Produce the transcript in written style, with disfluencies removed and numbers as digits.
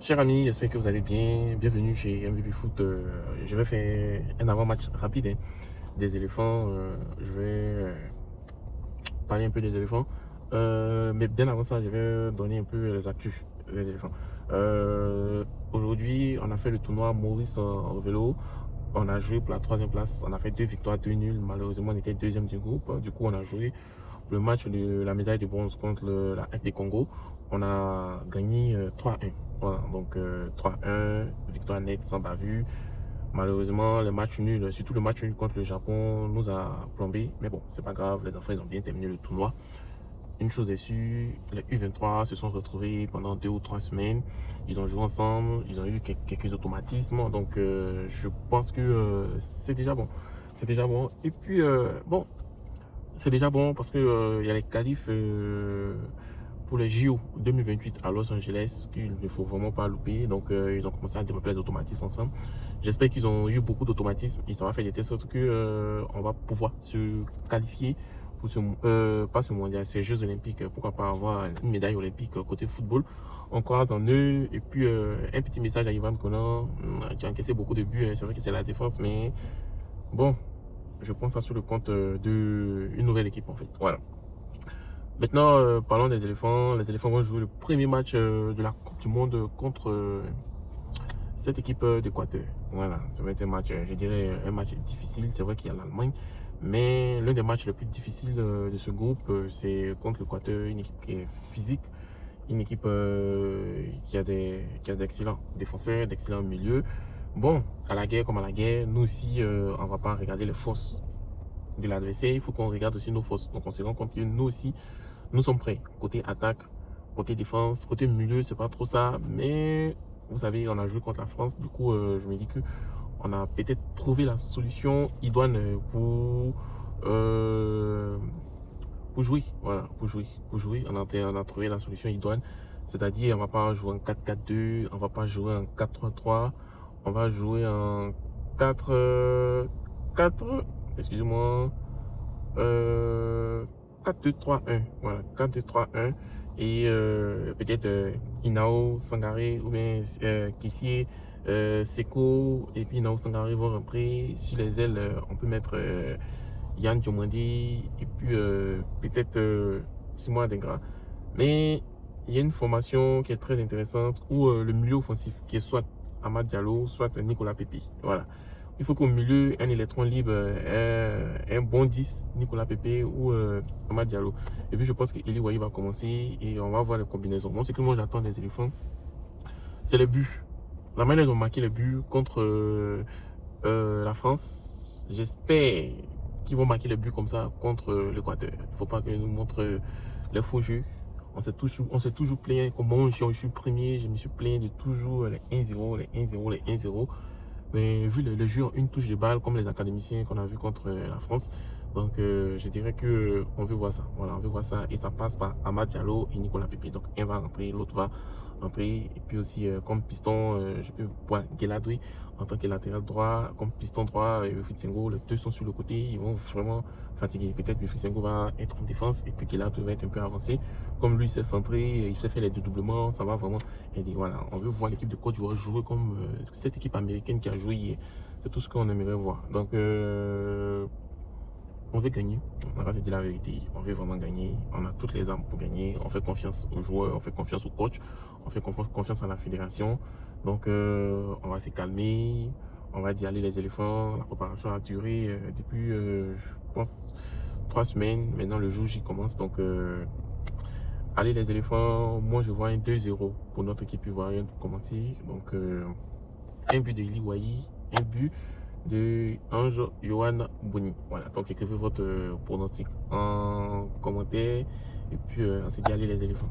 Chers amis, j'espère que vous allez bien. Bienvenue chez MVP Foot. Je vais faire un avant-match rapide des éléphants. Je vais parler un peu des éléphants. Mais bien avant ça, je vais donner un peu les actus des éléphants. Aujourd'hui, on a fait le tournoi Maurice en vélo. On a joué pour la troisième place. On a fait 2 victoires, 2 nuls. Malheureusement, on était deuxième du groupe. Du coup, on a joué le match de la médaille de bronze contre la RD Congo. On a gagné 3-1. Voilà, donc 3-1, victoire nette sans bavure. Malheureusement, le match nul, surtout le match nul contre le Japon, nous a plombé. Mais bon, c'est pas grave, les enfants ils ont bien terminé le tournoi. Une chose est sûre, les U23 se sont retrouvés pendant 2 ou 3 semaines. Ils ont joué ensemble, ils ont eu quelques automatismes. Donc je pense que c'est déjà bon. C'est déjà bon. Et puis bon, c'est déjà bon parce que il y a les qualifs pour les JO 2028 à Los Angeles qu'il ne faut vraiment pas louper. Donc ils ont commencé à développer les automatismes ensemble. J'espère qu'ils ont eu beaucoup d'automatismes et ça va faire des tests sorte que on va pouvoir se qualifier pour pas ce mondial, ces Jeux Olympiques. Pourquoi pas avoir une médaille olympique côté football. On croise en eux. Et puis un petit message à Ivan Konan qui a encaissé beaucoup de buts. C'est vrai que c'est la défense, mais bon, je pense ça sur le compte d'une nouvelle équipe en fait. Voilà. Maintenant, parlons des éléphants. Les éléphants vont jouer le premier match de la Coupe du Monde contre cette équipe d'Équateur. Voilà, ça va être un match, je dirais, un match difficile. C'est vrai qu'il y a l'Allemagne, mais l'un des matchs les plus difficiles de ce groupe, c'est contre l'Équateur, une équipe qui est physique, une équipe qui a d'excellents défenseurs, d'excellents milieux. Bon, à la guerre comme à la guerre, nous aussi, on ne va pas regarder les forces de l'adversaire, il faut qu'on regarde aussi nos forces. Donc on se rend compte que nous aussi, nous sommes prêts. Côté attaque, côté défense, côté milieu, c'est pas trop ça. Mais vous savez, on a joué contre la France. Du coup, je me dis que on a peut-être trouvé la solution idoine pour jouer. Voilà, pour jouer. On a trouvé la solution idoine. C'est-à-dire, on va pas jouer en 4-4-2, on va pas jouer en 4-3-3, on va jouer en 4, excusez-moi, 4-2-3-1. Voilà, 4-2-3-1. Et peut-être Inao, Sangaré ou bien Kessié, Seko et puis Inao, Sangaré vont rentrer. Sur les ailes, on peut mettre Yann Diomandi et puis peut-être Simon Adengra. Mais il y a une formation qui est très intéressante où le milieu offensif qui est soit Amad Diallo, soit Nicolas Pepe. Voilà. Il faut qu'au milieu, un électron libre, un bon 10, Nicolas Pepe ou Amad Diallo. Et puis je pense qu'Eli Wahi va commencer et on va voir les combinaisons. Bon, ce que moi j'attends des éléphants, c'est les buts. La manière dont ils ont marqué les buts contre la France, j'espère qu'ils vont marquer les buts comme ça contre l'Équateur. Il ne faut pas qu'ils nous montrent les faux jeux. On s'est toujours plaint, comment je suis premier, je me suis plaint de toujours les 1-0, les 1-0, les 1-0. Mais vu le jeu en une touche de balle, comme les académiciens qu'on a vu contre la France, donc je dirais que on veut voir ça. Voilà, on veut voir ça. Et ça passe par Amad Diallo et Nicolas Pepe. Donc un va rentrer, l'autre va rentrer. Et puis aussi, comme piston, je peux voir Guéladoué en tant que latéral droit. Comme piston droit, Wilfried Senghor, les deux sont sur le côté. Ils vont vraiment fatiguer. Peut-être Wilfried Senghor va être en défense et puis Guéladoué va être un peu avancé. Comme lui s'est centré, il s'est fait les dédoublements, ça va vraiment aider. Voilà, on veut voir l'équipe de Côte d'Ivoire jouer comme cette équipe américaine qui a joué hier. C'est tout ce qu'on aimerait voir. Donc, on veut gagner. On va se dire la vérité. On veut vraiment gagner. On a toutes les armes pour gagner. On fait confiance aux joueurs, on fait confiance au coach, on fait confiance à la fédération. Donc, on va se calmer. On va d'y aller les éléphants. La préparation a duré depuis, je pense, 3 semaines. Maintenant, le jour J commence. Donc, allez les éléphants. Moi, je vois un 2-0 pour notre équipe ivoirienne pour commencer. Donc, un but de Eli Wahi, un but de Ange Johan Boni. Voilà, donc écrivez votre pronostic en commentaire et puis on se dit allez les éléphants.